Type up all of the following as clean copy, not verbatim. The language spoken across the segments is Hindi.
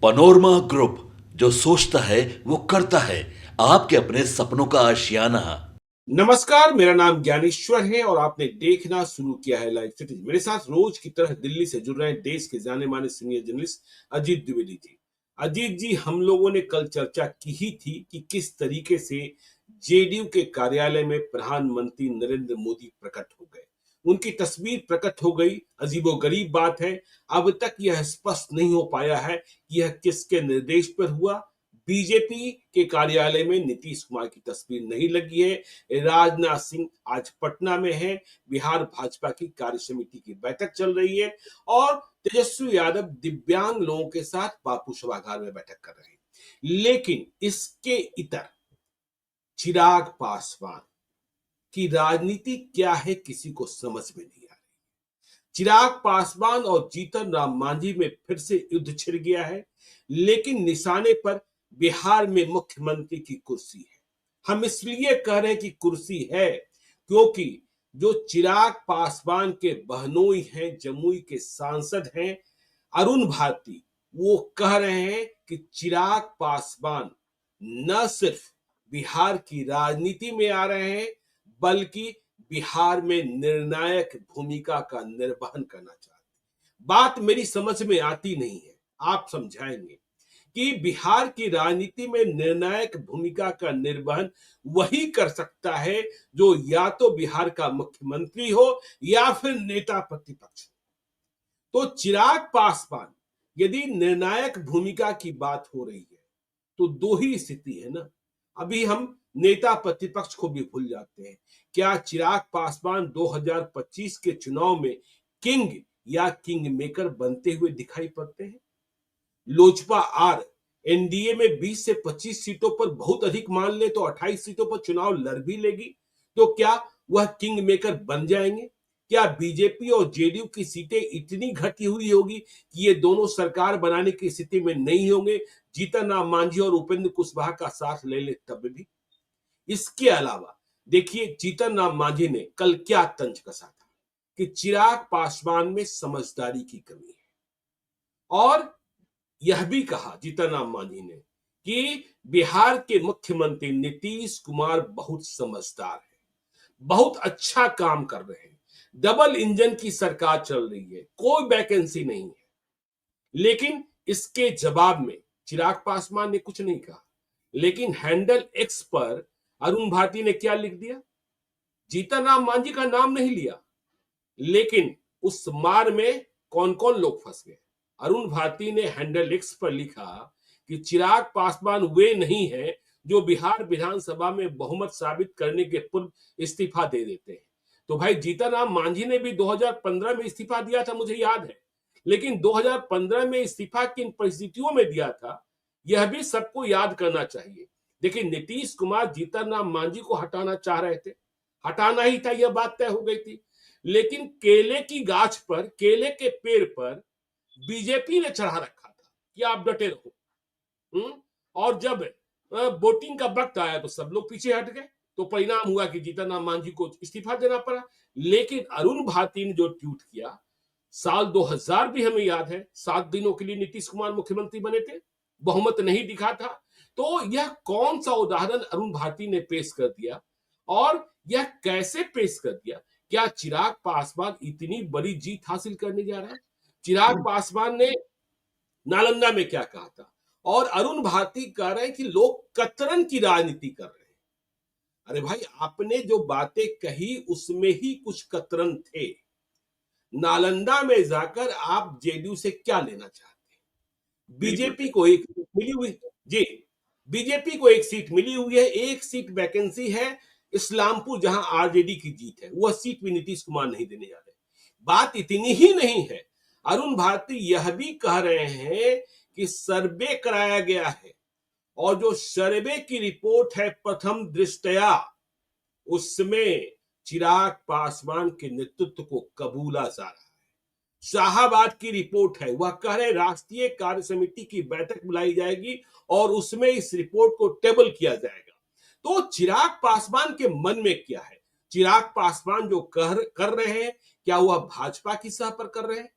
पनोरमा ग्रुप, जो सोचता है वो करता है। आपके अपने सपनों का आशियाना। नमस्कार, मेरा नाम ज्ञानेश्वर है और आपने देखना शुरू किया है लाइव सिटी। मेरे साथ रोज की तरह दिल्ली से जुड़ रहे हैं देश के जाने माने सीनियर जर्नलिस्ट अजीत द्विवेदी जी। अजीत जी, हम लोगों ने कल चर्चा की ही थी कि किस तरीके से जेडीयू के कार्यालय में प्रधानमंत्री नरेंद्र मोदी प्रकट हो गए। उनकी तस्वीर प्रकट हो गई। अजीबोगरीब बात है, अब तक यह स्पष्ट नहीं हो पाया है कि यह किसके निर्देश पर हुआ। बीजेपी के कार्यालय में नीतीश कुमार की तस्वीर नहीं लगी है। राजनाथ सिंह आज पटना में है। बिहार भाजपा की कार्य समिति की बैठक चल रही है और तेजस्वी यादव दिव्यांग लोगों के साथ बापू सभागार में बैठक कर रहे हैं। लेकिन इसके इतर चिराग पासवान की राजनीति क्या है, किसी को समझ में नहीं आ रही। चिराग पासवान और जीतन राम मांझी में फिर से युद्ध छिड़ गया है, लेकिन निशाने पर बिहार में मुख्यमंत्री की कुर्सी है। हम इसलिए कह रहे हैं कि कुर्सी है क्योंकि जो चिराग पासवान के बहनोई हैं, जमुई के सांसद हैं अरुण भारती, वो कह रहे हैं कि चिराग पासवान न सिर्फ बिहार की राजनीति में आ रहे हैं बल्कि बिहार में निर्णायक भूमिका का निर्वहन करना चाहते हैं। बात मेरी समझ में आती नहीं है, आप समझाएंगे कि बिहार की राजनीति में निर्णायक भूमिका का निर्वहन वही कर सकता है जो या तो बिहार का मुख्यमंत्री हो या फिर नेता प्रतिपक्ष। तो चिराग पासवान, यदि निर्णायक भूमिका की बात हो रही है तो दो ही स्थिति है ना। अभी हम नेता प्रतिपक्ष को भी भूल जाते हैं। क्या चिराग पासवान 2025 के चुनाव में किंग या किंग मेकर बनते हुए दिखाई पड़ते हैं? लोजपा आर एनडीए में 20 से 25 सीटों पर, बहुत अधिक मान ले तो 28 सीटों पर चुनाव लड़ भी लेगी, तो क्या वह किंग मेकर बन जाएंगे? क्या बीजेपी और जेडीयू की सीटें इतनी घटी हुई होगी कि ये दोनों सरकार बनाने की स्थिति में नहीं होंगे, जीतन राम मांझी और उपेंद्र कुशवाहा का साथ ले ले तब भी? इसके अलावा देखिए, जीतन राम मांझी ने कल क्या तंज कसा था कि चिराग पासवान में समझदारी की कमी है, और यह भी कहा जीतन राम मांझी ने कि बिहार के मुख्यमंत्री नीतीश कुमार बहुत समझदार है, बहुत अच्छा काम कर रहे हैं, डबल इंजन की सरकार चल रही है, कोई वैकेंसी नहीं है। लेकिन इसके जवाब में चिराग पासवान ने कुछ नहीं कहा, लेकिन हैंडल एक्स पर अरुण भारती ने क्या लिख दिया? जीतन राम मांझी का नाम नहीं लिया, लेकिन उस मार में कौन कौन लोग फंस गए। अरुण भारती ने हैंडल एक्स पर लिखा कि चिराग पासवान वे नहीं है जो बिहार विधानसभा में बहुमत साबित करने के पूर्व इस्तीफा दे देते हैं। तो भाई, जीतन राम मांझी ने भी 2015 में इस्तीफा दिया था, मुझे याद है, लेकिन 2015 में इस्तीफा किन परिस्थितियों में दिया था यह भी सबको याद करना चाहिए। देखिए, नीतीश कुमार जीतन राम मांझी को हटाना चाह रहे थे, हटाना ही था, यह बात तय हो गई थी। लेकिन केले की गाछ पर, केले के पेड़ पर बीजेपी ने चढ़ा रखा था कि आप डटे रहो। और जब वोटिंग का वक्त आया तो सब लोग पीछे हट गए, तो परिणाम हुआ कि जीतन राम मांझी को इस्तीफा देना पड़ा। लेकिन अरुण भारती ने जो ट्वीट किया, साल 2000 भी हमें याद है, 7 दिनों के लिए नीतीश कुमार मुख्यमंत्री बने थे, बहुमत नहीं दिखा था। तो यह कौन सा उदाहरण अरुण भारती ने पेश कर दिया, और यह कैसे पेश कर दिया? क्या चिराग पासवान इतनी बड़ी जीत हासिल करने जा रहा है? चिराग पासवान ने नालंदा में क्या कहा था, और अरुण भारती कह रहे हैं कि लोग कतरन की राजनीति कर रहे हैं। अरे भाई, आपने जो बातें कही उसमें ही कुछ कतरन थे। नालंदा में जाकर आप जेडीयू से क्या लेना चाहते हैं? बीजेपी को एक सीट मिली हुई, जी, बीजेपी को एक सीट मिली हुई है, एक सीट वैकेंसी है इस्लामपुर, जहां आरजेडी की जीत है, वह सीट भी नीतीश कुमार नहीं देने जा रहे। बात इतनी ही नहीं है, अरुण भारती यह भी कह रहे हैं कि सर्वे कराया गया है, और जो सर्वे की रिपोर्ट है प्रथम दृष्टया, उसमें चिराग पासवान के नेतृत्व को कबूला जा रहा है। शाहाबाद की रिपोर्ट है, वह कह रहे राष्ट्रीय कार्य समिति की बैठक बुलाई जाएगी और उसमें इस रिपोर्ट को टेबल किया जाएगा। तो चिराग पासवान के मन में क्या है? चिराग पासवान जो कर रहे हैं, क्या वह भाजपा की सह पर कर रहे हैं?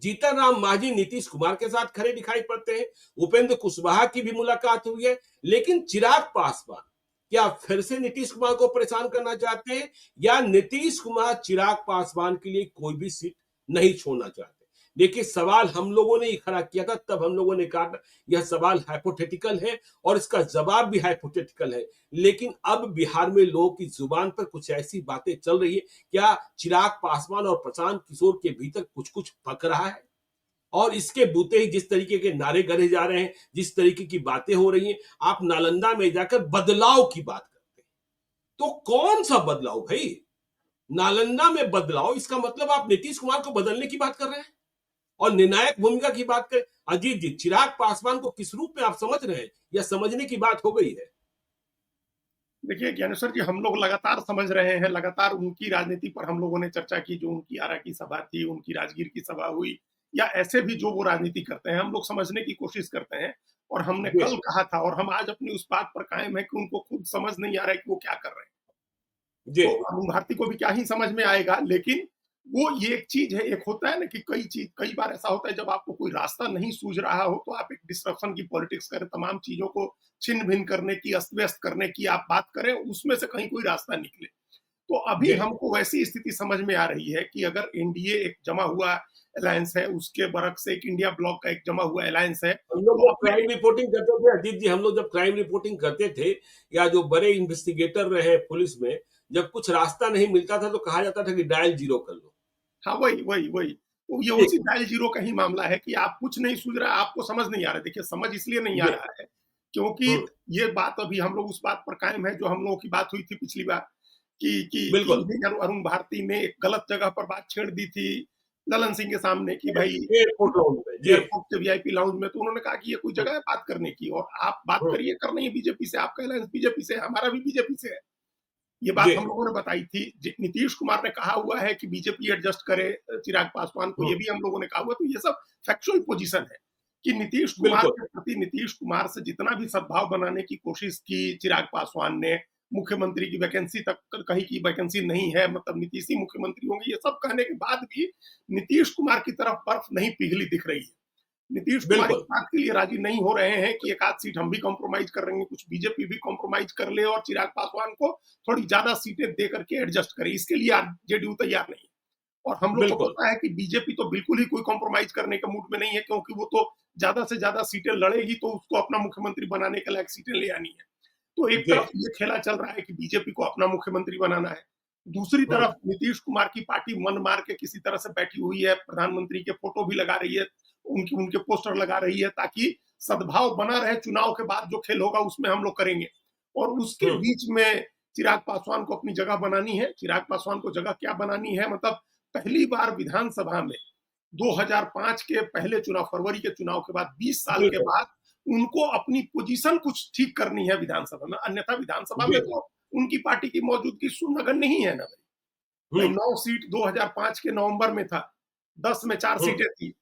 जीतन राम मांझी नीतीश कुमार के साथ खड़े दिखाई पड़ते हैं, उपेंद्र कुशवाहा की भी मुलाकात हुई है, लेकिन चिराग पासवान क्या फिर से नीतीश कुमार को परेशान करना चाहते हैं, या नीतीश कुमार चिराग पासवान के लिए कोई भी सीट नहीं छोड़ना चाहते? देखिए, सवाल हम लोगों ने ही खड़ा किया था, तब हम लोगों ने कहा यह सवाल हाइपोथेटिकल है और इसका जवाब भी हाइपोथेटिकल है, लेकिन अब बिहार में लोगों की जुबान पर कुछ ऐसी बातें चल रही है, क्या चिराग पासवान और प्रशांत किशोर के भीतर कुछ कुछ पक रहा है? और इसके बूते ही जिस तरीके के नारे गढ़े जा रहे हैं, जिस तरीके की बातें हो रही हैं, आप नालंदा में जाकर बदलाव की बात करते हैं, तो कौन सा बदलाव भाई? नालंदा में बदलाव, इसका मतलब आप नीतीश कुमार को बदलने की बात कर रहे हैं और निर्णायक भूमिका की बात करें। अजीत जी, चिराग पासवान को किस रूप में आप समझ रहे हैं, या समझने की बात हो गई है? देखिए ज्ञानेश्वर जी, हम लोग लगातार समझ रहे हैं, लगातार उनकी राजनीति पर हम लोगों ने चर्चा की, जो उनकी आरा की सभा थी, उनकी राजगीर की सभा हुई, या ऐसे भी जो वो राजनीति करते हैं, हम लोग समझने की कोशिश करते हैं। और हमने जी, कल कहा था और हम आज अपनी उस बात पर कायम है कि उनको खुद समझ नहीं आ रहा है कि वो क्या कर रहे हैं। जी, तो अरुण भारती को भी क्या ही समझ में आएगा, लेकिन वो ये एक चीज है, एक होता है ना कि कई बार ऐसा होता है जब आपको कोई रास्ता नहीं सूझ रहा हो तो आप एक डिस्ट्रप्शन की पॉलिटिक्स करें, तमाम चीजों को छिन्न भिन्न करने की, अस्त व्यस्त करने की आप बात करें, उसमें से कहीं कोई रास्ता निकले। तो अभी जी। हमको वैसी स्थिति समझ में आ रही है कि अगर एनडीए एक जमा हुआ अलायंस है, उसके बरक से एक इंडिया ब्लॉक का एक जमा हुआ अलायंस है, हम लोग तो जब अपने क्राइम रिपोर्टिंग करते थे अजीत जी, हम लोग जब क्राइम रिपोर्टिंग करते थे, या जो बड़े इन्वेस्टिगेटर रहे पुलिस में, जब कुछ रास्ता नहीं मिलता था तो कहा जाता था कि डायल जीरो कर लो। हाँ, वही। तो ये जी, उसी डायल जीरो का ही मामला है कि आप कुछ नहीं सूझ रहा है, आपको समझ नहीं आ रहा है। देखिए, समझ इसलिए नहीं आ जी, रहा है, क्योंकि हम्म, ये बात अभी हम लोग उस बात पर कायम है, जो हम लोगों की बात हुई थी पिछली बार कि बिल्कुल। इन्हीं अरुण भारती ने एक गलत जगह पर बात छेड़ दी थी ललन सिंह के सामने कि भाई एयरपोर्ट लाउंज में, जी। एयरपोर्ट के वीआईपी लाउंज में, तो उन्होंने कहा कि ये कोई हम्म, जगह है बात करने की, और आप बात हम्म, करिए, करनी है बीजेपी से, आपका अलायंस बीजेपी से है, हमारा भी बीजेपी से है। ये बात जी, हम लोगों ने बताई थी। नीतीश कुमार ने कहा हुआ है कि बीजेपी एडजस्ट करे चिराग पासवान को, हम्म, ये भी हम लोगों ने कहा हुआ। तो ये सब फैक्चुअल पोजीशन है कि नीतीश कुमार बिल्कुल। के प्रति, नीतीश कुमार से जितना भी सद्भाव बनाने की कोशिश की चिराग पासवान ने, मुख्यमंत्री की वैकेंसी तक कही की वैकेंसी नहीं है, मतलब नीतीश ही मुख्यमंत्री होंगे, ये सब कहने के बाद भी नीतीश कुमार की तरफ बर्फ नहीं पिघली दिख रही है। नीतीश कुमार इस बिल्कुल। बात के लिए राजी नहीं हो रहे हैं कि एक आध सीट हम भी कॉम्प्रोमाइज कर लेंगे, कुछ बीजेपी भी कॉम्प्रोमाइज कर ले और चिराग पासवान को थोड़ी ज्यादा सीटें दे करके एडजस्ट करे। इसके लिए जेडीयू तैयार नहीं है। और हम लोग को बिल्कुल। पता है कि बीजेपी तो बिल्कुल ही कोई कॉम्प्रोमाइज करने के मूड में नहीं है, क्योंकि वो तो ज्यादा से ज्यादा सीटें लड़ेगी तो उसको अपना मुख्यमंत्री बनाने के लायक सीटें ले आनी है। तो एक जी। तरफ ये खेला चल रहा है कि बीजेपी को अपना मुख्यमंत्री बनाना है, दूसरी तरफ नीतीश कुमार की पार्टी मन मार के किसी तरह से बैठी हुई है, प्रधानमंत्री के फोटो भी लगा रही है, उनके उनके पोस्टर लगा रही है, ताकि सद्भाव बना रहे। चुनाव के बाद जो खेल होगा उसमें हम लोग करेंगे। और उसके हम्म, बीच में चिराग पासवान को अपनी जगह बनानी है। चिराग पासवान को जगह क्या बनानी है, मतलब पहली बार विधानसभा में 2005 के पहले चुनाव, फरवरी के चुनाव के बाद 20 साल के बिल्कुल। बाद उनको अपनी पोजीशन कुछ ठीक करनी है विधानसभा में। अन्यथा विधानसभा जी। में तो उनकी पार्टी की मौजूदगी शून्यगन नहीं है ना भाई। भाई हम्म, 9 सीट 2005 के नवंबर में था, 10 में 4 हम्म, सीटें थी,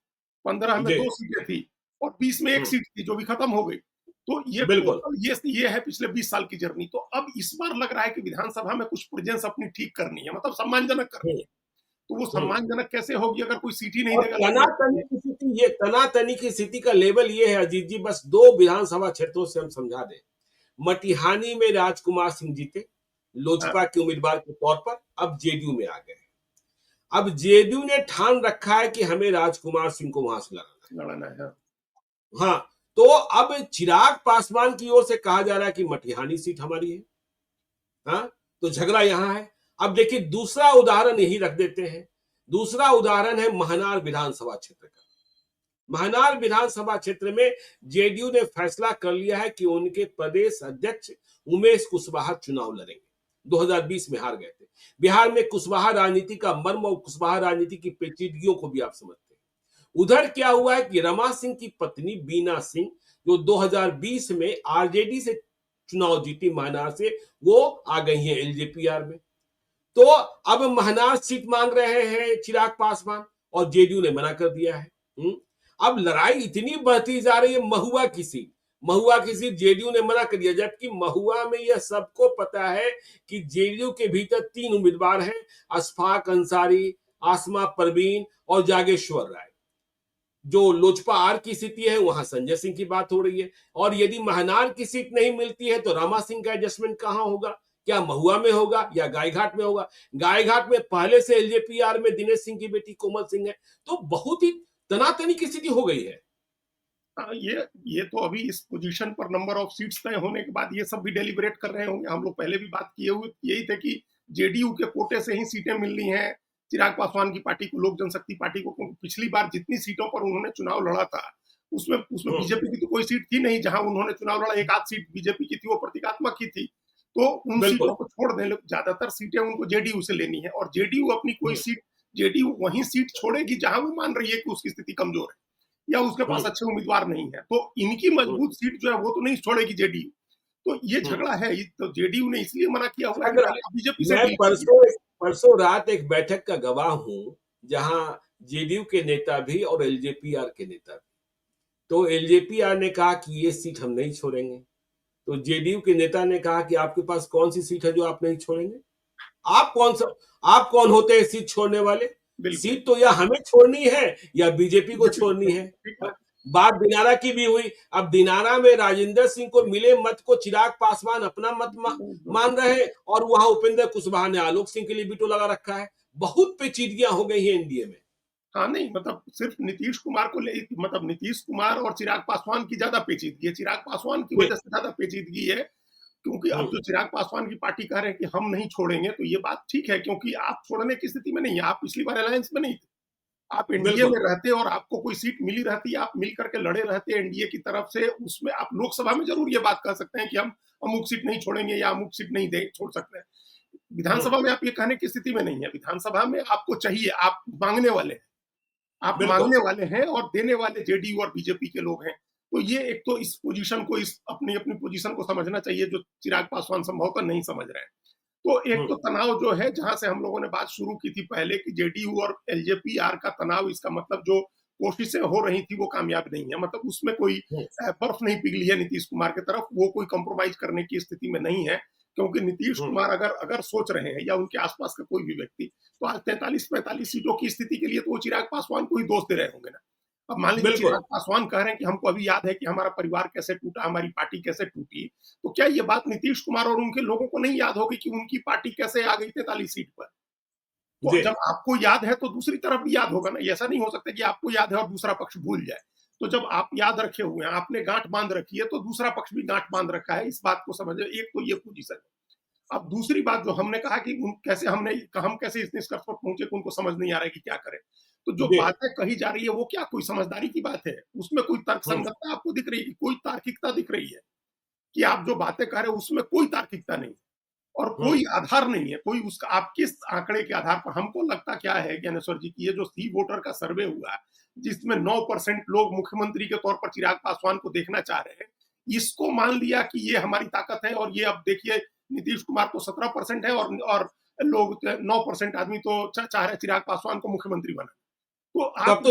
15 में जी। 2 सीटें थी और 20 में 1 हम्म, सीट थी जो भी खत्म हो गई। तो ये बिल्कुल। टोटल ये है पिछले 20 साल की जर्नी। तो अब इस बार लग रहा है कि विधानसभा में कुछ प्रेजेंस अपनी ठीक करनी है, मतलब सम्मानजनक करनी हम्म, है। तो वो हम्म। सम्मानजनक कैसे होगी अगर कोई सीट ही नहीं और देगा लड़ने के तनातनी लिए? की स्थिति, ये तनातनी की स्थिति का लेवल ये है अजीत जी, बस दो विधानसभा क्षेत्रों से हम समझा दें। मटिहानी में राजकुमार सिंह जीते हाँ, लोजपा के उम्मीदवार के तौर पर, अब जेडीयू में आ गए। अब जेडीयू ने ठान रखा है कि हमें राजकुमार सिंह को वहां से लड़ाना लड़ना है। हाँ। है। हाँ, तो अब चिराग पासवान की ओर से कहा जा रहा है कि मटिहानी सीट हमारी है। हाँ, तो झगड़ा यहां है। अब देखिए, दूसरा उदाहरण यही रख देते हैं। दूसरा उदाहरण है महनार विधानसभा क्षेत्र का। महनार विधानसभा क्षेत्र में जेडीयू ने फैसला कर लिया है कि उनके प्रदेश अध्यक्ष उमेश कुशवाहा चुनाव लड़ेंगे। 2020 में हार गए थे। बिहार में कुशवाहा राजनीति का मर्म और कुशवाहा राजनीति की पेचीदगियों को भी आप समझते हैं। उधर क्या हुआ है कि रमा सिंह की पत्नी बीना सिंह, जो 2020 में आरजेडी से चुनाव जीती महनार से, वो आ गई है एलजेपीआर में। तो अब महनार सीट मांग रहे हैं चिराग पासवान और जेडीयू ने मना कर दिया है। अब लड़ाई इतनी बढ़ती जा रही है महुआ की सीट। महुआ की सीट जेडीयू ने मना कर दिया, जबकि महुआ में यह सबको पता है कि जेडीयू के भीतर 3 उम्मीदवार हैं, अशफाक अंसारी, आसमा परवीन और जागेश्वर राय। जो लोजपा आर की स्थिति है वहां संजय सिंह की बात हो रही है, और यदि महनार की सीट नहीं मिलती है तो रामा सिंह का एडजस्टमेंट कहां होगा? क्या महुआ में होगा या गायघाट में होगा? गायघाट में पहले से एलजेपीआर में दिनेश सिंह की बेटी कोमल सिंह है, तो बहुत ही तनातनी की स्थिति हो गई है। ये तो अभी इस पोजीशन पर नंबर ऑफ सीट्स तय होने के बाद ये सब भी डेलिब्रेट कर रहे होंगे। हम लोग पहले भी बात किए हुए यही थे कि जेडीयू के कोटे से ही सीटें मिलनी है चिराग पासवान की पार्टी को, लोक जनशक्ति पार्टी को, क्योंकि पिछली बार जितनी सीटों पर उन्होंने चुनाव लड़ा था उसमें उसमें बीजेपी की तो कोई सीट थी नहीं। जहां उन्होंने चुनाव लड़ा एक आध सीट बीजेपी की थी, वो प्रतीकात्मक ही थी। तो उन सीटों को छोड़ दें, ज्यादातर सीटें उनको जेडीयू से लेनी है, और जेडीयू अपनी कोई सीट, जेडीयू वही सीट छोड़ेगी जहां वो मान रही है कि उसकी स्थिति कमजोर है या उसके पास अच्छे उम्मीदवार नहीं है। तो इनकी मजबूत सीट जो है वो तो नहीं छोड़ेगी जेडीयू। तो ये झगड़ा है, तो जेडीयू ने इसलिए मना किया हुआ है कि पहले बीजेपी से मैं डील परसों रात एक बैठक का गवाह हूं जहां जेडीयू के नेता भी और एलजेपीआर के नेता भी। तो एलजेपीआर ने कहा कि ये सीट हम नहीं छोड़ेंगे, तो जेडीयू के नेता ने कहा कि आपके पास कौन सी सीट है जो आप नहीं छोड़ेंगे? आप कौन होते हैं सीट छोड़ने वाले? सीट तो या हमें छोड़नी है या बीजेपी को छोड़नी है। बात दिनारा की भी हुई। अब दिनारा में राजेंद्र सिंह को मिले मत को चिराग पासवान अपना मत मान रहे हैं, और वहां उपेंद्र कुशवाहा ने आलोक सिंह के लिए बीटो लगा रखा है। बहुत पेचीदगियां हो गई हैं एनडीए में। हाँ नहीं, मतलब सिर्फ नीतीश कुमार को ले, मतलब नीतीश कुमार और चिराग पासवान की ज्यादा पेचीदगी है, चिराग पासवान की वजह से ज्यादा पेचीदगी है, क्योंकि अब जो चिराग पासवान की पार्टी कह रहे हैं कि हम नहीं छोड़ेंगे, तो ये बात ठीक है, क्योंकि आप छोड़ने की स्थिति में नहीं है। आप पिछली बार अलायंस में नहीं थे, आप एनडीए में रहते और आपको कोई सीट मिली रहती, आप मिल करके लड़े रहते एनडीए की तरफ से, उसमें आप लोकसभा में जरूर ये बात कह सकते हैं कि हम अमुक सीट नहीं छोड़ेंगे या अमुक सीट नहीं दे छोड़ सकते हैं। विधानसभा में आप ये कहने की स्थिति में नहीं है। विधानसभा में आपको चाहिए, आप मांगने वाले हैं, आप मांगने वाले हैं, और देने वाले जेडीयू और बीजेपी के लोग हैं। तो ये एक तो इस पोजीशन को, इस अपनी अपनी पोजीशन को समझना चाहिए, जो चिराग पासवान संभवतः नहीं समझ रहे हैं। तो एक तो तनाव जो है, जहां से हम लोगों ने बात शुरू की थी पहले कि जेडीयू और एलजेपीआर का तनाव, इसका मतलब जो कोशिशें हो रही थी वो कामयाब नहीं है, मतलब उसमें कोई बर्फ नहीं पिघली है नीतीश कुमार की तरफ, वो कोई कंप्रोमाइज करने की स्थिति में नहीं है। क्योंकि नीतीश कुमार अगर सोच रहे हैं, या उनके आसपास का कोई भी व्यक्ति, तो आज 43-45 सीटों की स्थिति के लिए तो वो चिराग पासवान को ही दोष दे रहे होंगे ना। अब मान लीजिए चिराग पासवान कह रहे हैं कि हमको अभी याद है कि हमारा परिवार कैसे टूटा, हमारी पार्टी कैसे टूटी, तो क्या ये बात नीतीश कुमार और उनके लोगों को नहीं याद होगी कि उनकी पार्टी कैसे आ गई 43 सीट पर? तो जब आपको याद है तो दूसरी तरफ भी याद होगा ना। ऐसा नहीं हो सकता कि आपको याद है और दूसरा पक्ष भूल जाए। तो जब आप याद रखे हुए हैं, आपने गांठ बांध रखी है, तो दूसरा पक्ष भी गांठ बांध रखा है। इस बात को समझे। एक तो ये पोजीशन है। अब दूसरी बात जो हमने कहा कि हम कैसे इस निष्कर्ष पर पहुंचे कि उनको समझ नहीं आ रहा है कि क्या करें। तो जो बातें कही जा रही है वो क्या कोई समझदारी की बात है? उसमें कोई तर्कसंगतता आपको दिख रही है? कोई तार्किकता दिख रही है? कि आप जो बातें कह रहे हो उसमें कोई तार्किकता नहीं और कोई आधार नहीं है, कोई उसका आप किस आंकड़े के आधार पर? हमको लगता क्या है ज्ञानेश्वर जी की, ये जो सी वोटर का सर्वे हुआ जिसमें 9% लोग मुख्यमंत्री के तौर पर चिराग पासवान को देखना चाह रहे हैं, इसको मान लिया कि ये हमारी ताकत है। और ये अब देखिए नीतीश कुमार तो 17% है और लोग 9% आदमी तो चाह रहे चिराग पासवान को मुख्यमंत्री बना। तब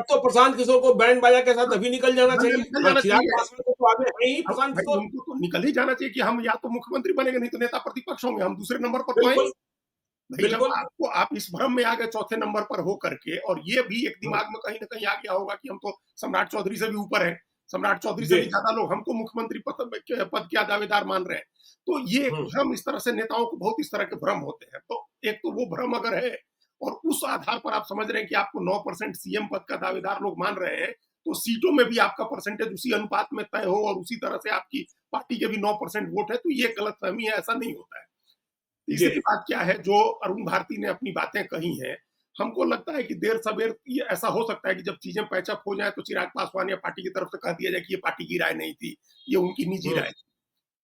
तो प्रशांत किशोर को बैंड बाजा के साथ अभी निकल जाना चाहिए। चिराग पासवान को तो आगे है ही प्रशांत किशोर, उनको तो निकल ही जाना चाहिए कि हम या तो मुख्यमंत्री बनेंगे नहीं तो नेता प्रतिपक्ष होंगे, हम दूसरे नंबर पर तो हैं। भाई जब आप इस भ्रम में आ गए चौथे नंबर पर हो करके, और ये भी एक दिमाग में कहीं ना कहीं आ गया होगा कि हम तो सम्राट चौधरी से भी ऊपर हैं, सम्राट चौधरी से भी ज्यादा लोग हमको मुख्यमंत्री पद के दावेदार मान रहे हैं। तो ये भ्रम, इस तरह से नेताओं को बहुत इस तरह के भ्रम होते हैं। तो एक तो वो भ्रम अगर है और उस आधार पर आप समझ रहे हैं कि आपको 9% सीएम पद का दावेदार लोग मान रहे हैं, तो सीटों में भी आपका परसेंटेज उसी अनुपात में तय हो और उसी तरह से आपकी पार्टी के भी 9% वोट है, तो ये गलतफहमी है, ऐसा नहीं होता है। तीसरी बात क्या है, जो अरुण भारती ने अपनी बातें कही हैं, हमको लगता है कि देर सवेर ये ऐसा हो सकता है कि जब चीजें पैचअप हो जाए तो चिराग पासवान या पार्टी की तरफ से कह दिया जाए कि ये पार्टी की राय नहीं थी, ये उनकी निजी राय थी।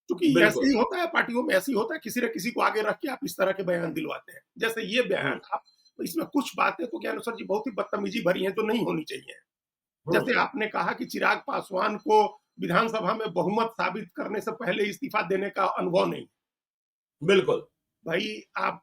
क्योंकि ऐसे ही होता है, पार्टियों में ऐसे ही होता है, किसी न किसी को आगे रख के आप इस तरह के बयान दिलवाते हैं। जैसे ये बयान आप, इसमें कुछ बातें तो ज्ञानेश्वर जी बहुत ही बदतमीजी भरी हैं, जो नहीं होनी चाहिए। जैसे आपने कहा कि चिराग पासवान को विधानसभा में बहुमत साबित करने से पहले इस्तीफा देने का अनुभव नहीं। बिल्कुल भाई आप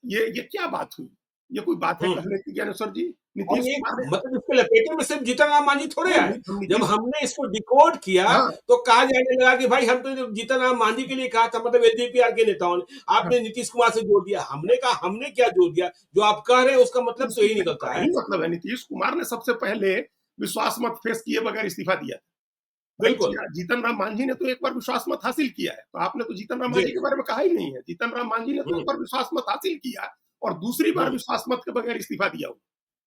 ये क्या बात हुई? ये कोई बात है कहने की ज्ञानेश्वर जी? नीतीश कुमार मतलब इसके लपेटे में सिर्फ जीतन राम मांझी थोड़े आए। जब हमने इसको डिकोड किया तो कहा जाने लगा कि भाई हम तो जीतन राम मांझी के लिए कहा था, मतलब एलजेपीआर के नेताओं ने, आपने नीतीश कुमार से जोड़ दिया। हमने कहा हमने क्या जोड़ दिया? जो आप कह रहे हैं उसका मतलब तो यही निकलता है। मतलब है नीतीश कुमार ने सबसे पहले विश्वास मत फेस किए बगैर इस्तीफा दिया था। भाई बिल्कुल जीतन राम मांझी ने तो एक बार विश्वास मत हासिल किया है, तो आपने तो जीतन राम जी। मांझी के बारे में कहा ही नहीं है। जीतन राम मांझी ने तो एक हुँ, बार विश्वास मत हासिल किया और दूसरी बार हुँ, विश्वास मत के बगैर इस्तीफा दिया हो।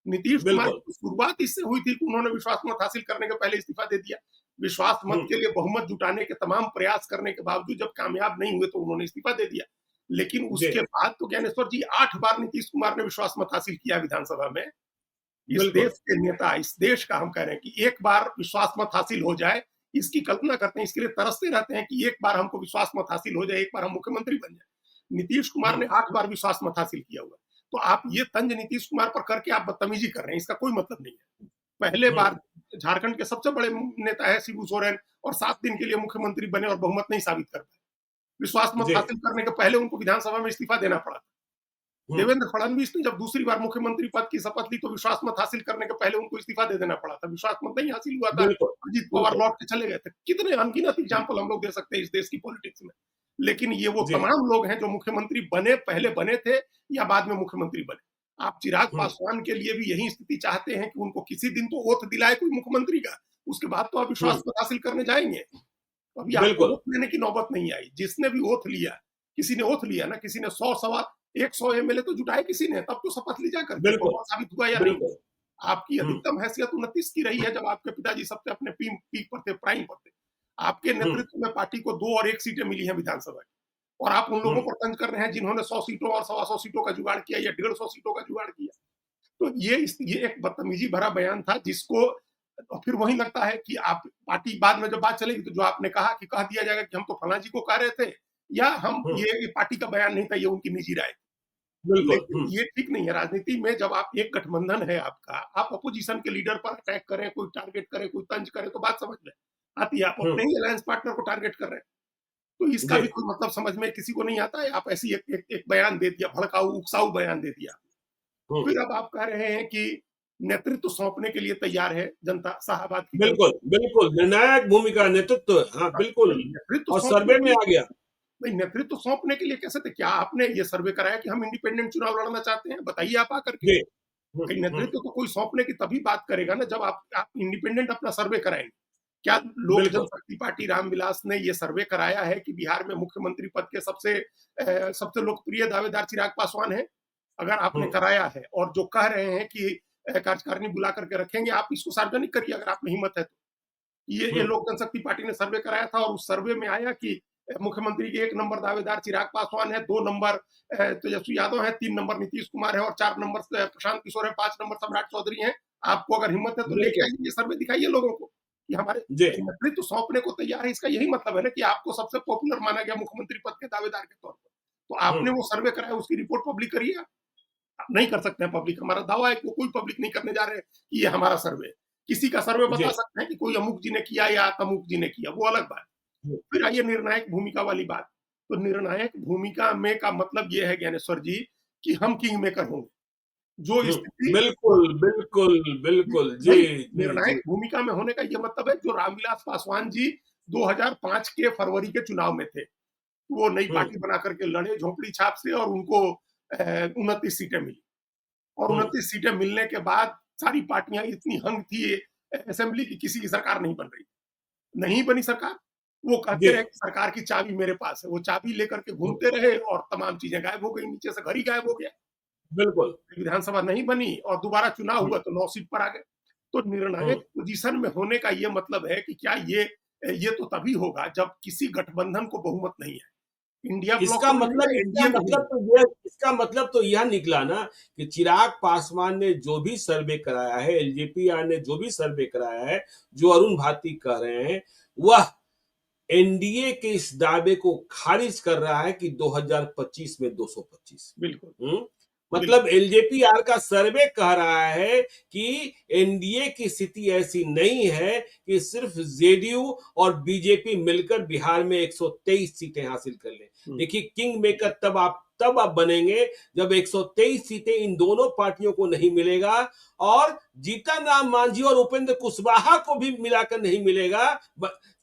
नीतीश कुमार बिल्कुल। की तो शुरुआत इससे हुई थी कि उन्होंने विश्वास मत हासिल करने के पहले इस्तीफा दे दिया। विश्वास मत हुँ, के लिए बहुमत जुटाने के तमाम प्रयास करने के बावजूद जब कामयाब नहीं हुए तो उन्होंने इस्तीफा दे दिया। लेकिन जी, उसके बाद तो ज्ञानेश्वर जी 8 बार नीतीश कुमार ने विश्वास मत हासिल किया विधानसभा में। इस बिल्कुल। देश के नेता, इस देश का हम कह रहे हैं कि एक बार विश्वास मत हासिल हो जाए, इसकी कल्पना करते हैं, इसके लिए तरसते रहते हैं कि एक बार हमको विश्वास मत हासिल हो जाए, एक बार हम मुख्यमंत्री बन जाए। नीतीश कुमार हुँ, ने 8 बार विश्वास मत हासिल किया हुआ है। तो आप ये तंज नीतीश कुमार पर करके आप बदतमीजी कर रहे हैं, इसका कोई मतलब नहीं है। पहले हुँ, बार झारखंड के सबसे बड़े नेता है शिबू सोरेन और 7 दिन के लिए मुख्यमंत्री बने और बहुमत नहीं साबित कर पाए। विश्वास मत जी, हासिल करने के पहले उनको विधानसभा में इस्तीफा देना पड़ा। हुँ, देवेंद्र फडणवीस ने जब दूसरी बार मुख्यमंत्री पद की शपथ ली तो विश्वास मत हासिल करने के पहले उनको इस्तीफा दे देना पड़ा था। विश्वास मत नहीं हासिल हुआ था, बिल्कुल, अजीत पवार बिल्कुल। लौट के चले गए थे। कितने अनगिनत एग्जाम्पल हम लोग दे सकते हैं इस देश की पॉलिटिक्स में। लेकिन ये वो जी, तमाम लोग हैं जो मुख्यमंत्री बने, पहले बने थे या बाद में मुख्यमंत्री बने। आप चिराग हुँ, पासवान के लिए भी यही स्थिति चाहते हैं कि उनको किसी दिन तो ओथ दिलाए कोई मुख्यमंत्री का, उसके बाद तो आप हुँ, विश्वास मत हासिल करने जाएंगे। अभी आपको बिल्कुल, ओथ लेने की नौबत नहीं आई। जिसने भी ओथ लिया, किसी ने ओथ लिया ना, किसी ने 100 सवा 100 एमएलए तो जुटाए किसी ने, तब तो शपथ ली जा करके, बिल्कुल, बहुमत साबित हुआ या नहीं। बिल्कुल। आपकी हुँ, अधिकतम हैसियत 29 की रही है जब आपके पिताजी सबसे अपने पीक पर थे, प्राइम पर थे। आपके हुँ, नेतृत्व में पार्टी को 2 और 1 सीटें मिली हैं विधानसभा की और आप उन हुँ, लोगों पर तंज कर रहे हैं जिन्होंने 100 सीटों और सवा 100 सीटों का जुगाड़ किया या 150 सीटों का जुगाड़ किया। तो ये एक बदतमीजी भरा बयान था जिसको और फिर वही लगता है कि आप पार्टी बाद में जब बात चलेगी तो जो आपने कहा कि कह दिया जाएगा कि हम तो फलाना जी को कह रहे थे या हम हुँ, ये पार्टी का बयान नहीं था, ये उनकी निजी राय थी। बिल्कुल, लेकिन हुँ, ये ठीक नहीं है राजनीति में जब आप एक गठबंधन है आपका, आप अपोजिशन के लीडर पर अटैक करें, कोई टारगेट करे, कोई तंज करे तो बात समझ में आती है। आप हुँ, अपने ही अलायंस पार्टनर को टारगेट कर रहे हैं। तो इसका जी, भी कोई मतलब समझ में किसी को नहीं आता है। आप ऐसी एक बयान दे दिया, भड़काऊ, उकसाऊ बयान दे दिया। हुँ, फिर अब आप कह रहे हैं कि नेतृत्व सौंपने के लिए तैयार है जनता, शाहबाद की जनता। बिल्कुल, बिल्कुल, निर्णायक भूमिका नेतृत्व हाँ, बिल्कुल भाई नेतृत्व और सौंपने सर्वे के में लिए आ गया। भाई नेतृत्व सौंपने के लिए कैसे थे? क्या आपने ये सर्वे कराया कि हम इंडिपेंडेंट चुनाव लड़ना चाहते हैं? बताइए आप आकर के। जी, हुँ, भाई हुँ, नेतृत्व तो कोई सौंपने की तभी बात करेगा ना जब आप इंडिपेंडेंट अपना सर्वे कराएंगे। क्या लोक बिल्कुल, जनशक्ति पार्टी रामविलास ने ये सर्वे कराया है कि बिहार में मुख्यमंत्री पद के सबसे लोकप्रिय दावेदार चिराग पासवान है? अगर आपने हुँ, कराया है और जो कह रहे हैं कि कार्यकारिणी बुला करके रखेंगे, आप इसको सार्वजनिक करिए अगर आप में हिम्मत है तो। ये हुँ, लोक जनशक्ति पार्टी ने सर्वे कराया था और उस सर्वे में आया कि मुख्यमंत्री के 1 नंबर दावेदार चिराग पासवान है, 2 नंबर तेजस्वी यादव है, 3 नंबर नीतीश कुमार है और 4 नंबर प्रशांत किशोर है, 5 नंबर सम्राट चौधरी हैं। आपको अगर हिम्मत है तो लेके बिल्कुल, आइए ये सर्वे दिखाइए लोगों को कि हमारे जी, नेतृत्व सौंपने को तैयार है। इसका यही मतलब है ना कि आपको सबसे पॉपुलर माना गया मुख्यमंत्री पद के दावेदार के तौर पर। तो हुँ, आपने वो सर्वे कराया, उसकी रिपोर्ट पब्लिक करिए आप। आप नहीं कर सकते हैं पब्लिक। हमारा दावा है कि वो कोई पब्लिक नहीं करने जा रहे हैं कि ये हमारा सर्वे है। किसी का सर्वे बता जी, सकते हैं कि कोई अमुक जी ने किया या तमुक जी ने किया, वो अलग बात हुँ, है। फिर आइए निर्णायक भूमिका वाली बात। तो निर्णायक भूमिका में का मतलब ये है ज्ञानेश्वर जी कि हम किंग मेकर होंगे। जो हुँ, स्थिति बिल्कुल, बिल्कुल, बिल्कुल, जी, नहीं, जी, जी, निर्णायक भूमिका में होने का ये मतलब है जो रामविलास पासवान जी 2005 के फरवरी के चुनाव में थे। वो नई हुँ, पार्टी बना करके लड़े झोंपड़ी छाप से और उनको 29 सीटें मिली। और हुँ, 29 सीटें मिलने के बाद सारी पार्टियां इतनी हंग थी असेंबली की किसी की सरकार नहीं बन रही। नहीं बनी सरकार, वो कहते जी, रहे कि सरकार की चाबी मेरे पास है। वो चाबी लेकर के हुँ, घूमते रहे और तमाम चीजें गायब हो गई, नीचे से घर ही गायब हो गया। बिल्कुल, विधानसभा नहीं बनी और दोबारा चुनाव हुँ, हुआ तो 9 सीट पर आ गए। तो हुँ। निर्णायक पोजीशन में होने का ये मतलब है कि क्या ये तो तभी होगा जब किसी गठबंधन को बहुमत नहीं है। इंडिया ब्लॉक इसका को नहीं मतलब है, इसका एनडीए को भी मतलब नहीं। तो यह इसका मतलब तो यह निकला ना कि चिराग पासवान ने जो भी सर्वे कराया है, एलजेपीआर ने जो भी सर्वे कराया है, जो अरुण भारती कह रहे हैं, वह एनडीए के इस दावे को खारिज कर रहा है कि 2025 में 225। बिल्कुल, मतलब बिल्कुल। एलजेपीआर का सर्वे कह रहा है कि एनडीए की स्थिति ऐसी नहीं है कि सिर्फ जेडीयू और बीजेपी मिलकर बिहार में 123 सीटें हासिल कर लें। हुँ, देखिए किंग मेकर तब आप बनेंगे जब 123 सीटें इन दोनों पार्टियों को नहीं मिलेगा और जीतन राम मांझी और उपेंद्र कुशवाहा को भी मिलाकर नहीं मिलेगा।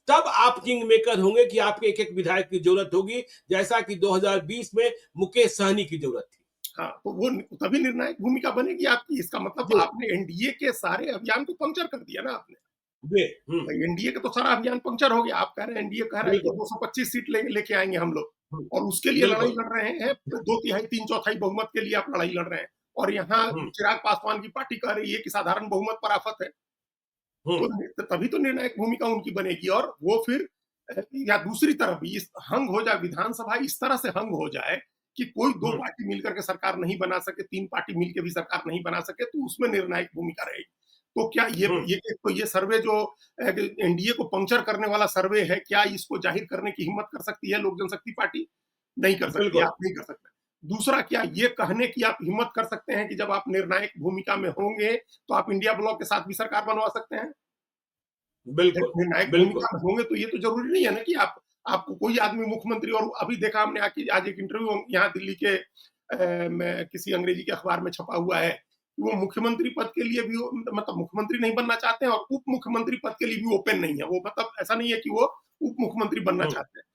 तब आप किंग मेकर होंगे कि आपके एक एक विधायक की जरूरत होगी, जैसा कि 2020 में मुकेश सहनी की जरूरत थी। हाँ, तो वो तभी निर्णायक भूमिका बनेगी आपकी। इसका मतलब जी, आपने एनडीए के सारे अभियान को पंक्चर कर दिया ना आपने। जी, एनडीए का तो सारा अभियान पंक्चर हो गया। आप कह रहे हैं एनडीए कह रहा है कि बिल्कुल, 225 सीट लेके आएंगे हम लोग, हुँ, और उसके लिए लड़ाई बिल्कुल, लड़ रहे हैं। दो तिहाई तीन चौथाई बहुमत के लिए आप लड़ाई लड़ रहे हैं, और यहाँ हुँ, चिराग पासवान की पार्टी कह रही है कि साधारण बहुमत पर आफत है। हुँ, तो तभी तो निर्णायक भूमिका उनकी बनेगी। और वो फिर या दूसरी तरफ इस हंग हो जाए, विधानसभा इस तरह से हंग हो जाए कि कोई दो हुँ, पार्टी मिलकर के सरकार नहीं बना सके, तीन पार्टी मिलकर भी सरकार नहीं बना सके, तो उसमें निर्णायक भूमिका रहेगी। तो क्या हुँ, ये सर्वे जो एनडीए को पंक्चर करने वाला सर्वे है, क्या इसको जाहिर करने की हिम्मत कर सकती है लोक जनशक्ति पार्टी? नहीं कर सकती, बिल्कुल, आप नहीं कर सकते। दूसरा, क्या ये कहने की आप हिम्मत कर सकते हैं कि जब आप निर्णायक भूमिका में होंगे तो आप इंडिया ब्लॉक के साथ भी सरकार बनवा सकते हैं? जब बिल्कुल, निर्णायक बिल्कुल, भूमिका में होंगे तो ये तो जरूरी नहीं है ना कि आप आपको कोई आदमी मुख्यमंत्री। और अभी देखा हमने आज एक इंटरव्यू यहाँ दिल्ली के में किसी अंग्रेजी के अखबार में छपा हुआ है, वो मुख्यमंत्री पद के लिए भी मतलब मुख्यमंत्री नहीं बनना चाहते हैं, और उप मुख्यमंत्री पद के लिए भी ओपन नहीं है वो। मतलब ऐसा नहीं है कि वो उप मुख्यमंत्री बनना हुँ, चाहते हैं।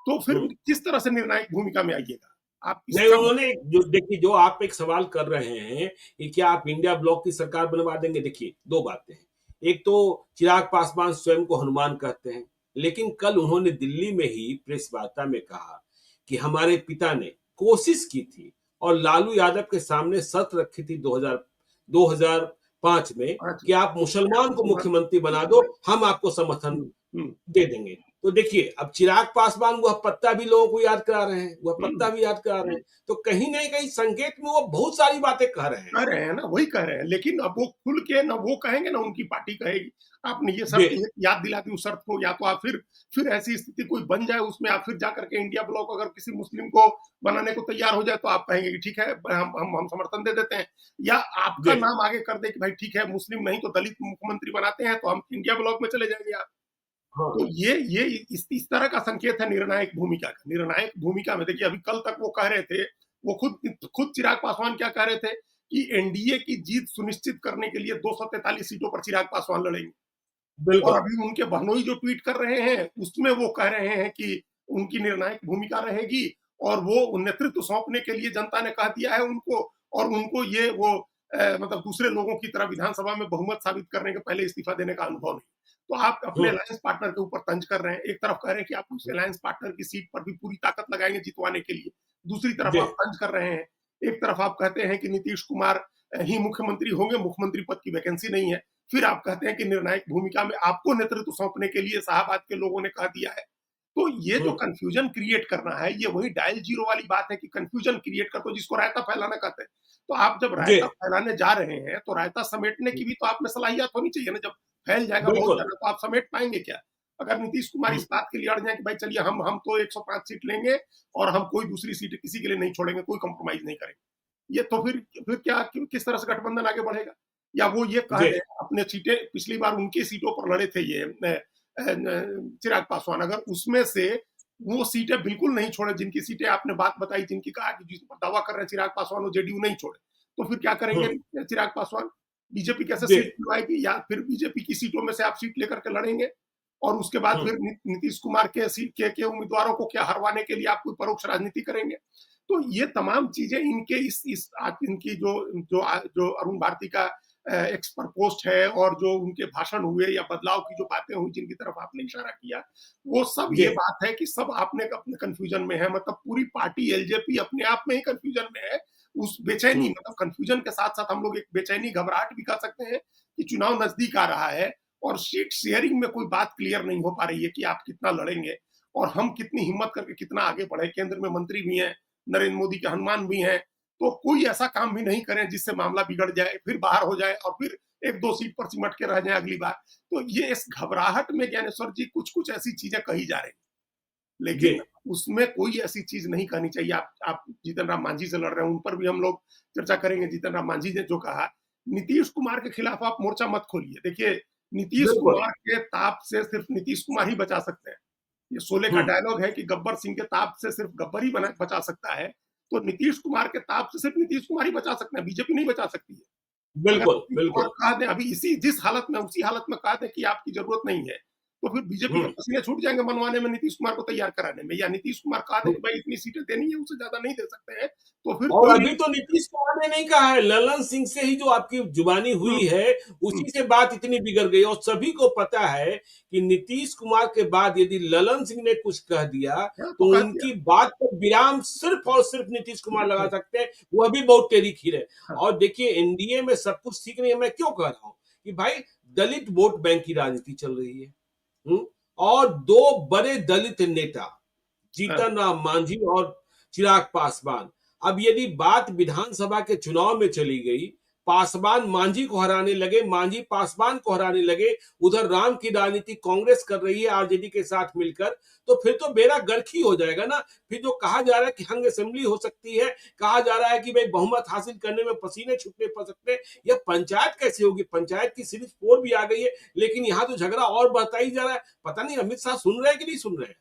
तो फिर हुँ। किस तरह से निर्णायक भूमिका में आइएगा आप? नहीं, इसका उन्होंने जो देखिए जो आप एक सवाल कर रहे हैं कि क्या आप इंडिया ब्लॉक की सरकार बनवा देंगे? देखिए, 2 बातें हैं। एक तो चिराग पासवान स्वयं को हनुमान कहते हैं, लेकिन कल उन्होंने दिल्ली में ही प्रेस वार्ता में कहा कि हमारे पिता ने कोशिश की थी और लालू यादव के सामने शर्त रखी थी 2005 में आज कि आप मुसलमान को मुख्यमंत्री बना दो, हम आपको समर्थन हुँ, हुँ, दे देंगे। तो देखिए, अब चिराग पासवान वह पत्ता भी लोगों को याद करा रहे हैं, वह पत्ता हुँ। भी याद करा रहे हैं। तो कहीं न कहीं संकेत में वो बहुत सारी बातें कह रहे हैं। कह रहे हैं ना, वही कह रहे हैं। लेकिन अब वो खुल के ना वो कहेंगे ना उनकी पार्टी कहेगी। आपने ये जी, शर्त याद दिला दी उस शर्त को, या तो आप फिर ऐसी स्थिति कोई बन जाए उसमें आप फिर जाकर के इंडिया ब्लॉक अगर किसी मुस्लिम को बनाने को तैयार हो जाए तो आप कहेंगे कि ठीक है, हम समर्थन दे देते हैं। या आपका जी, नाम आगे कर दे कि भाई ठीक है, मुस्लिम नहीं तो दलित मुख्यमंत्री बनाते हैं तो हम इंडिया ब्लॉक में चले जाएंगे आप। हाँ, तो ये इस तरह का संकेत है निर्णायक भूमिका का। निर्णायक भूमिका में देखिए, अभी कल तक वो कह रहे थे, वो खुद चिराग पासवान क्या कह रहे थे कि एनडीए की जीत सुनिश्चित करने के लिए 243 सीटों पर चिराग पासवान लड़ेंगे। और बिल्कुल। अभी उनके बहनोई जो ट्वीट कर रहे हैं उसमें वो कह रहे हैं कि उनकी निर्णायक भूमिका रहेगी, और वो नेतृत्व सौंपने के लिए जनता ने कह दिया है उनको। और उनको ये वो मतलब दूसरे लोगों की तरह विधानसभा में बहुमत साबित करने के पहले इस्तीफा देने का अनुभव नहीं। तो आप अपने हुँ, अलायंस पार्टनर के ऊपर तंज कर रहे हैं। एक तरफ कह रहे हैं कि आप उस अलायंस पार्टनर की सीट पर भी पूरी ताकत लगाएंगे जितवाने के लिए, दूसरी तरफ जी, आप तंज कर रहे हैं। एक तरफ आप कहते हैं कि नीतीश कुमार ही मुख्यमंत्री होंगे, मुख्यमंत्री पद की वैकेंसी नहीं है। फिर आप कहते हैं कि निर्णायक भूमिका में आपको नेतृत्व सौंपने के लिए शाहबाद के लोगों ने कह दिया है। तो ये जो हुँ, कन्फ्यूजन क्रिएट करना है, ये वही डायल जीरो वाली बात है कि कन्फ्यूजन क्रिएट कर दो, जिसको रायता फैलाना कहते हैं। तो आप जब जी, रायता फैलाने जा रहे हैं तो रायता समेटने की भी तो आप में सलाहियत होनी चाहिए ना। जब फैल जाएगा बहुत बिल्कुल। ज्यादा तो आप समेट पाएंगे क्या? अगर नीतीश कुमार हुँ, इस बात के लिए अड़ जाए कि भाई चलिए हम तो 105 सीट लेंगे और हम कोई दूसरी सीट किसी के लिए नहीं छोड़ेंगे, कोई कंप्रोमाइज नहीं करेंगे, ये तो फिर क्या किस तरह से गठबंधन आगे बढ़ेगा? या वो ये कह जी, दें, अपने सीटें पिछली बार उनकी सीटों पर लड़े थे ये चिराग पासवान, अगर उसमें से वो सीटें बिल्कुल नहीं छोड़े, जिनकी सीटें आपने बात बताई, जिनकी कहा कि जिस पर दावा कर रहे हैं चिराग पासवान, वो जेडीयू नहीं छोड़े, तो फिर क्या हुँ, करेंगे चिराग पासवान? बीजेपी कैसे जी, सीट दिलवाएगी? या फिर बीजेपी की सीटों में से आप सीट लेकर के लड़ेंगे, और उसके बाद हुँ, फिर नीतीश कुमार के सीट के उम्मीदवारों को क्या हरवाने के लिए आप कोई परोक्ष राजनीति करेंगे? तो ये तमाम चीजें इनके इस आज इनकी जो अरुण भारती का एक्स पर पोस्ट है, और जो उनके भाषण हुए या बदलाव की जो बातें हुई जिनकी तरफ आपने इशारा किया, वो सब जी, ये बात है कि सब आपने अपने कंफ्यूजन में है। मतलब पूरी पार्टी एलजेपी अपने आप में ही कंफ्यूजन में है। उस बेचैनी, हुँ, मतलब कंफ्यूजन के साथ साथ हम लोग एक बेचैनी, घबराहट भी कह सकते हैं कि चुनाव नजदीक आ रहा है और सीट शेयरिंग में कोई बात क्लियर नहीं हो पा रही है कि आप कितना लड़ेंगे और हम कितनी हिम्मत करके कितना आगे बढ़े। केंद्र में मंत्री भी हैं, नरेंद्र मोदी के हनुमान भी हैं, तो कोई ऐसा काम भी नहीं करें जिससे मामला बिगड़ जाए, फिर बाहर हो जाए और फिर 1-2 सीट पर सिमट के रह जाए अगली बार। तो ये इस घबराहट में ज्ञानेश्वर जी कुछ-कुछ ऐसी चीजें कही जा रही हैं, जी, लेकिन उसमें कोई ऐसी चीज नहीं कहनी चाहिए। आप जीतन राम मांझी से लड़ रहे हैं, उन पर भी हम लोग चर्चा करेंगे। जीतन राम मांझी ने जो कहा, नीतीश कुमार के खिलाफ आप मोर्चा मत खोलिए। देखिए, नीतीश बिल्कुल। कुमार के ताप से सिर्फ नीतीश कुमार ही बचा सकते हैं। ये शोले का हुँ, डायलॉग है कि गब्बर सिंह के ताप से सिर्फ गब्बर ही बचा सकता है। तो नीतीश कुमार के ताप से सिर्फ नीतीश कुमार ही बचा सकते हैं, बीजेपी नहीं बचा सकती है। अगर बिल्कुल, नीतीश कुमार बिल्कुल। कह दें अभी इसी जिस हालत में, उसी हालत में कह दें कि आपकी जरूरत नहीं है, तो फिर बीजेपी के हम्म। पसीने छूट जाएंगे मनवाने में नीतीश कुमार को तैयार कराने में, या नीतीश कुमार कहा दे कि भाई इतनी सीटें देनी है, उससे ज्यादा नहीं दे सकते हैं, तो फिर और कोई अभी नहीं। तो नीतीश कुमार ने नहीं कहा है, ललन सिंह से ही जो आपकी जुबानी हम्म, हुई है, हम्म, उसी से बात इतनी बिगड़ गई। और सभी को पता है कि नीतीश कुमार के बाद यदि ललन सिंह ने कुछ कह दिया हाँ, तो तो कह दिया। उनकी बात पर विराम सिर्फ और सिर्फ नीतीश कुमार लगा हम्म, सकते हैं, वह भी बहुत टेढ़ी खीर है। हाँ, और देखिए, एनडीए में सब कुछ ठीक नहीं है। मैं क्यों कह रहा हूं कि भाई, दलित वोट बैंक की राजनीति चल रही है। हम्म? और दो बड़े दलित नेता, हाँ, जीतन राम मांझी और चिराग पासवान, अब यदि बात विधानसभा के चुनाव में चली गई, पासवान मांझी को हराने लगे, मांझी पासवान को हराने लगे, उधर राम की राजनीति कांग्रेस कर रही है आरजेडी के साथ मिलकर, तो फिर तो बेड़ा गर्क ही हो जाएगा ना। फिर जो कहा जा रहा है कि हंग असेंबली हो सकती है, कहा जा रहा है कि भाई बहुमत हासिल करने में पसीने छूटने पड़ सकते हैं, यह पंचायत कैसे होगी? पंचायत की सीरीज 4 भी आ गई है, लेकिन यहाँ तो झगड़ा और बढ़ता ही जा रहा है। पता नहीं अमित शाह सुन रहे हैं कि नहीं सुन रहे हैं।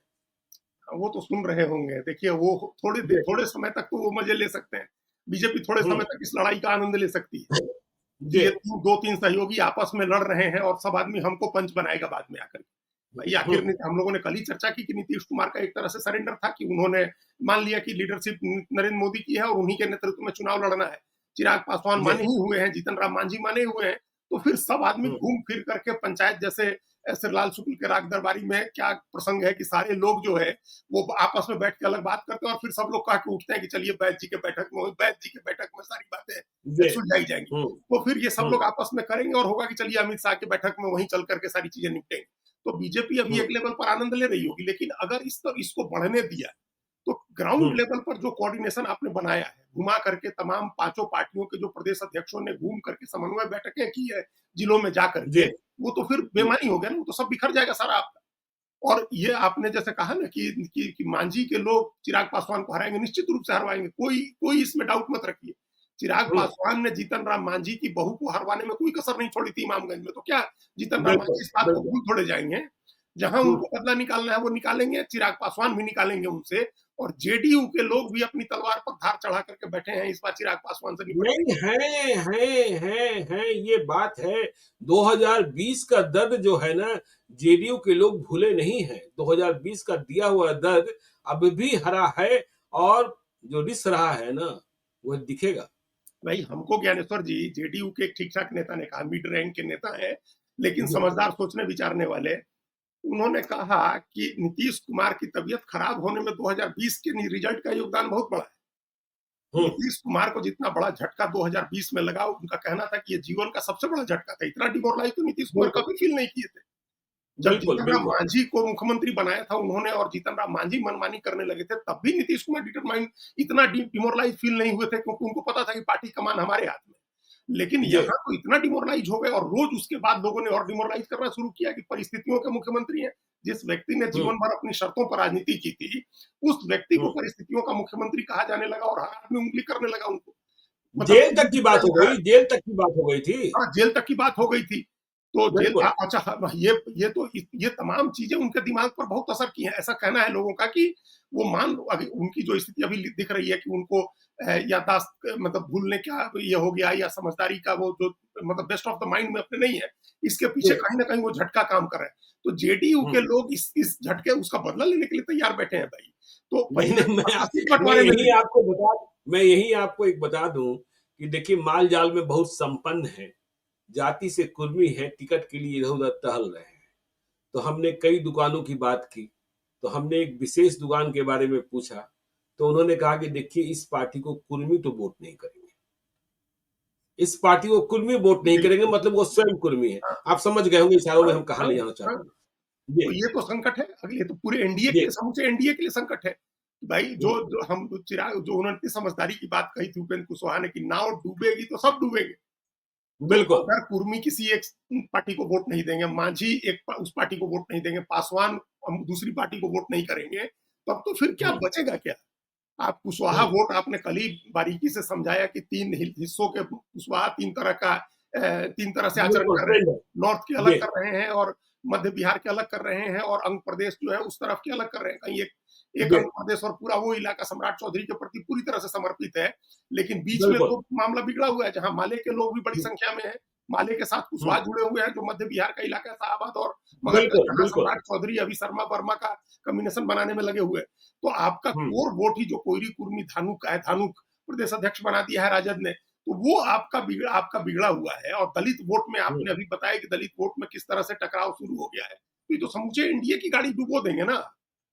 वो तो सुन रहे होंगे। देखिए, वो थोड़े समय तक तो वो मजे ले सकते हैं, बीजेपी थोड़े समय हम्म। तक इस लड़ाई का आनंद ले सकती है कि जी। ये दो तीन सहयोगी आपस में लड़ रहे हैं और सब आदमी हमको पंच बनाएगा बाद में आकर। भाई आखिर हम्म। हम लोगों ने कल ही चर्चा की कि नीतीश कुमार का एक तरह से सरेंडर था कि उन्होंने मान लिया कि लीडरशिप नरेंद्र मोदी की है और उन्हीं के नेतृत्व में चुनाव लड़ना है। चिराग पासवान जी। माने ही हुए हैं, जीतन राम मांझी माने हुए हैं, तो फिर सब आदमी हम्म। घूम फिर करके पंचायत जैसे श्रीलाल शुक्ल के राग दरबारी में क्या प्रसंग है कि सारे लोग जो है वो आपस में बैठ के अलग बात करते हैं और फिर सब लोग कह के उठते हैं कि चलिए बैठ जी के बैठक में, बैठ जी के बैठक में सारी बातें जी। सुलझाई जाएंगी। हम्म। तो फिर ये सब हम्म। लोग आपस में करेंगे और होगा कि चलिए अमित शाह की बैठक में वहीं चल करके सारी चीजें निपटेंगे। तो बीजेपी अभी हम्म। एक लेवल पर आनंद ले रही होगी, लेकिन अगर इसको बढ़ने दिया तो ग्राउंड हम्म। लेवल पर जो कोऑर्डिनेशन आपने बनाया है, घुमा करके तमाम पांचों पार्टियों के जो प्रदेश अध्यक्षों ने घूम करके समन्वय बैठकें की है जिलों में जा जी। करके, वो तो फिर जी। बेमानी हो गया ना, वो तो सब बिखर जाएगा सारा आपका। और ये आपने जैसे कहा ना कि मांझी के लोग चिराग पासवान को हराएंगे, निश्चित रूप से हरवाएंगे, कोई कोई इसमें डाउट मत रखिए। चिराग हम्म। पासवान ने जीतन राम मांझी की बहू को हरवाने में कोई कसर नहीं छोड़ी थी इमामगंज में, तो क्या जीतन राम बिल्कुल। मांझी इस बात को बिल्कुल। भूल थोड़े जाएंगे? जहां हम्म। उनको बदला निकालना है वो निकालेंगे, चिराग पासवान भी निकालेंगे उनसे, और जेडीयू के लोग भी अपनी तलवार पर धार चढ़ा करके बैठे हैं इस बार चिराग पासवान से निपटने नहीं के है, ये बात है। 2020 का दर्द जो है ना, जेडीयू के लोग भूले नहीं हैं। 2020 का दिया हुआ दर्द अब भी हरा है, और जो रिस रहा है ना, वह दिखेगा। लिए। भाई हमको ज्ञानेश्वर जी जेडीयू के एक ठीक ठाक नेता ने कहा, मिड रैंक के नेता है लेकिन जी। समझदार सोचने विचारने वाले, उन्होंने कहा कि नीतीश कुमार की तबीयत खराब होने में 2020 के रिजल्ट का योगदान बहुत बड़ा है। हम्म। नीतीश कुमार को जितना बड़ा झटका 2020 में लगा, उनका कहना था कि ये जीवन का सबसे बड़ा झटका था। इतना डिमोरलाइज तो नीतीश कुमार बिल्कुल। कभी फील नहीं किए थे। जब बिल्कुल। जीतन राम बिल्कुल। मांझी को मुख्यमंत्री बनाया था उन्होंने और जीतन राम मांझी मनमानी करने लगे थे, तब भी नीतीश कुमार डिटरमाइंड इतना डिमोरलाइज फील नहीं हुए थे, क्योंकि उनको पता था कि पार्टी कमान हमारे हाथ में। लेकिन जी। यहाँ तो इतना डिमोरलाइज हो गए और रोज उसके बाद लोगों ने और डिमोरलाइज करना शुरू किया कि परिस्थितियों के मुख्यमंत्री हैं। जिस व्यक्ति ने हम्म। जीवन भर अपनी शर्तों पर राजनीति की थी, उस व्यक्ति को हम्म। परिस्थितियों का मुख्यमंत्री कहा जाने लगा और हर आदमी उंगली करने लगा उनको। जेल तक की बात हो मतलब गई, जेल तक की बात हो गई थी। हाँ, जेल तक की बात हो गई थी। तो जेल बिल्कुल। अच्छा हाँ, ये तमाम चीज़ें उनके दिमाग पर बहुत असर की हैं। ऐसा कहना है लोगों का कि वो मान लो अभी उनकी जो स्थिति अभी दिख रही है कि उनको याददाश्त मतलब भूलने का ये हो गया या समझदारी का वो जो मतलब बेस्ट ऑफ द माइंड में अपने नहीं है। इसके पीछे जी। कहीं न कहीं वो झटका काम कर रहा है। तो जेडीयू के हम्म। लोग इस झटके उसका बदला लेने के लिए तैयार बैठे हैं भाई। तो नहीं, पहले नहीं, सीट बँटवारे में मैं यही आपको एक बता दूं कि देखिए, माल जाल में बहुत संपन्न है, जाति से कुर्मी है, टिकट के लिए इधर उधर टहल रहे हैं। तो हमने कई दुकानों की बात की, तो हमने एक विशेष दुकान के बारे में पूछा, तो उन्होंने कहा कि देखिए, इस पार्टी को कुर्मी तो वोट नहीं करेंगे, इस पार्टी को कुर्मी वोट नहीं करेंगे, बिल्कुल। मतलब वो स्वयं कुर्मी है। हाँ, आप समझ गए होंगे इशारों में हाँ, हम कहाँ हाँ, ले जाना हाँ। चाहते हैं। तो जी। ये तो संकट है, अगले तो पूरे एनडीए के जी। लिए, समूचे एनडीए के लिए संकट है। भाई जो हम्म। जो हम चिराग जो उन्होंने इतनी समझदारी की बात कही थी उपेंद्र कुशवाहा ने कि नाव डूबेगी तो सब डूबेंगे। तो बिल्कुल। अगर कुर्मी किसी एक पार्टी को वोट नहीं देंगे, मांझी उस पार्टी को वोट नहीं देंगे, पासवान हम दूसरी पार्टी को वोट नहीं करेंगे, तब तो फिर क्या हम्म। बचेगा क्या? आप कुशवाहा हम्म। वोट आपने कल ही बारीकी से समझाया कि 3 हिस्सों के कुशवाहा 3 तरह से आचरण बिल्कुल कर रहे हैं। ट्रेंड है। नॉर्थ के जी। अलग कर रहे हैं और मध्य बिहार के अलग कर रहे हैं और अंग प्रदेश जो है उस तरफ के अलग कर रहे हैं। कहीं एक जी। अंग प्रदेश और पूरा वो इलाका सम्राट चौधरी के प्रति पूरी तरह से समर्पित है। लेकिन बीच में बिल्कुल। तो मामला बिगड़ा हुआ है जहां माले के लोग भी बड़ी संख्या में हैं माले के साथ कुशवाहा हम्म, जुड़े हुए हैं, जो मध्य बिहार का इलाका है, शाहाबाद और मगध का, बिल्कुल जहां बिल्कुल। सम्राट चौधरी अभी शर्मा वर्मा का कॉम्बिनेशन बनाने में लगे हुए हैं। तो आपका हम्म, कोर वोट ही जो कोयरी कुर्मी धानुक का है, धानुक प्रदेश अध्यक्ष बना दिया है राजद ने, तो वो आपका बिगड़ा हुआ है। और दलित वोट में हम्म, आपने अभी बताया कि दलित वोट में किस तरह से टकराव शुरू हो गया है, तो ये तो समूचे एनडीए की गाड़ी डुबो देंगे ना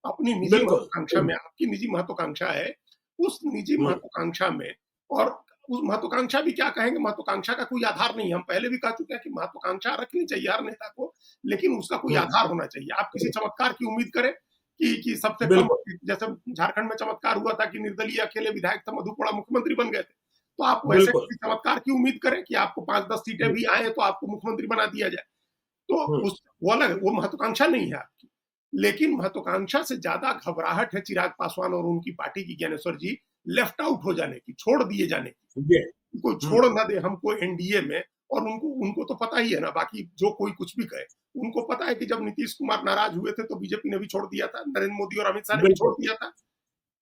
अपनी निजी बिल्कुल। महत्वाकांक्षा में। आपकी निजी महत्वाकांक्षा है, उस निजी हम्म, महत्वाकांक्षा में, और उस महत्वाकांक्षा भी क्या कहेंगे, महत्वाकांक्षा का कोई आधार नहीं है। हम पहले भी कह चुके हैं कि महत्वाकांक्षा रखनी चाहिए हर नेता को, लेकिन उसका कोई हम्म, आधार होना चाहिए। आप किसी चमत्कार की उम्मीद करें कि सबसे कम, बिल्कुल जैसे झारखंड में चमत्कार हुआ था कि निर्दलीय अकेले विधायक थे, मधुपुरा मुख्यमंत्री बन गए थे। तो आप वैसे बिल्कुल। किसी चमत्कार की उम्मीद करें कि आपको 5-10 सीटें हम्म, भी आए तो आपको मुख्यमंत्री बना दिया जाए। तो हम्म, उस वो अलग, वो महत्वाकांक्षा नहीं है आपकी। लेकिन महत्वाकांक्षा से ज्यादा घबराहट है चिराग पासवान और उनकी पार्टी की, ज्ञानेश्वर जी, लेफ्ट आउट हो जाने की, छोड़ दिए जाने की। ये कोई हम्म, छोड़ ना दे हमको एनडीए में। और उनको उनको तो पता ही है ना, बाकी जो कोई कुछ भी कहे, उनको पता है कि जब नीतीश कुमार नाराज हुए थे तो बीजेपी ने भी छोड़ दिया था, नरेंद्र मोदी और अमित शाह ने भी छोड़ बिल्कुल। दिया था।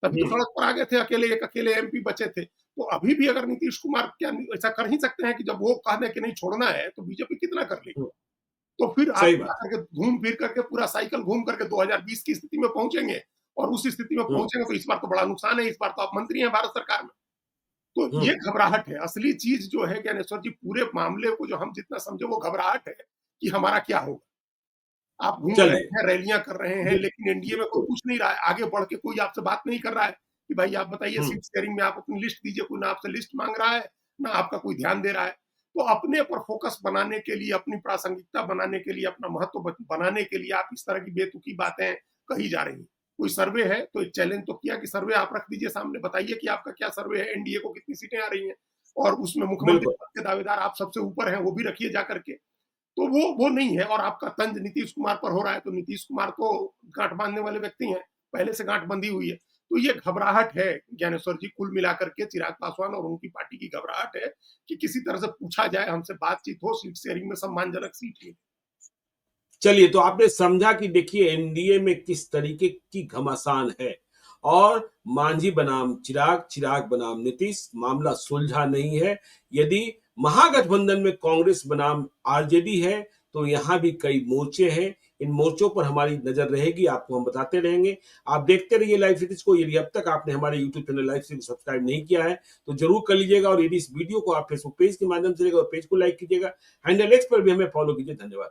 तभी तो हम्म, सड़क पर आ गए थे, एक अकेले एमपी बचे थे। तो अभी भी अगर नीतीश कुमार क्या ऐसा कर ही सकते हैं कि जब वो कह दें कि नहीं छोड़ना है, तो बीजेपी कितना कर लेगी। हम्म, तो फिर आप सही बात। जाकर के घूम फिर करके पूरा साइकिल घूम करके 2020 की स्थिति में पहुंचेंगे। और उस स्थिति में हम्म, पहुंचेंगे तो इस बार तो बड़ा नुकसान है, इस बार तो आप मंत्री हैं भारत सरकार में। तो ये हम्म, घबराहट है। असली चीज जो है ज्ञानेश्वर जी, पूरे मामले को जो हम जितना समझे, वो घबराहट है कि हमारा क्या होगा। आप घूम रहे चलिए। हैं, रैलियां कर रहे हैं, लेकिन एनडीए में कोई बिल्कुल। पूछ नहीं रहा है, आगे बढ़ के कोई आपसे बात नहीं कर रहा है कि भाई आप बताइए हम्म, सीट शेयरिंग में आप अपनी लिस्ट दीजिए। कोई ना आपसे लिस्ट मांग रहा है, ना आपका कोई ध्यान दे रहा है। तो अपने पर फोकस बनाने के लिए, अपनी प्रासंगिकता बनाने के लिए, अपना महत्व बनाने के लिए आप इस तरह की बेतुकी बातें कही जा रही हैं। कोई सर्वे है तो एक चैलेंज तो किया कि सर्वे आप रख दीजिए सामने, बताइए कि आपका क्या सर्वे है, एनडीए को कितनी सीटें आ रही हैं, और उसमें मुख्यमंत्री बिल्कुल। पद के दावेदार आप सबसे ऊपर हैं, वो भी रखिए जा करके। तो वो नहीं है। और आपका तंज नीतीश कुमार पर हो रहा है, तो नीतीश कुमार तो गांठ बांधने वाले व्यक्ति हैं, पहले से गांठ बंधी हुई है। तो ये घबराहट है ज्ञानेश्वर जी, कुल मिलाकर के चिराग पासवान और उनकी पार्टी की घबराहट है कि किसी तरह से पूछा जाए, हमसे बातचीत हो, सीट शेयरिंग में सम्मानजनक सीट ही। चलिए, तो आपने समझा कि देखिए एनडीए में किस तरीके की घमासान है। और मांझी बनाम चिराग, चिराग बनाम नीतीश, मामला सुलझा नहीं है। यदि महागठबंधन में कांग्रेस बनाम आरजेडी है, तो यहां भी कई मोर्चे हैं। इन मोर्चों पर हमारी नजर रहेगी, आपको हम बताते रहेंगे। आप देखते रहिए लाइव सीरीज को। यदि अब तक आपने हमारे YouTube channel live series subscribe नहीं किया है, तो जरूर कर लीजिएगा। और यदि इस वीडियो को आप फेसबुक पेज के माध्यम से देखिएगा, पेज को लाइक कीजिएगा। हैंडल एक्स पर भी हमें फॉलो कीजिए। धन्यवाद।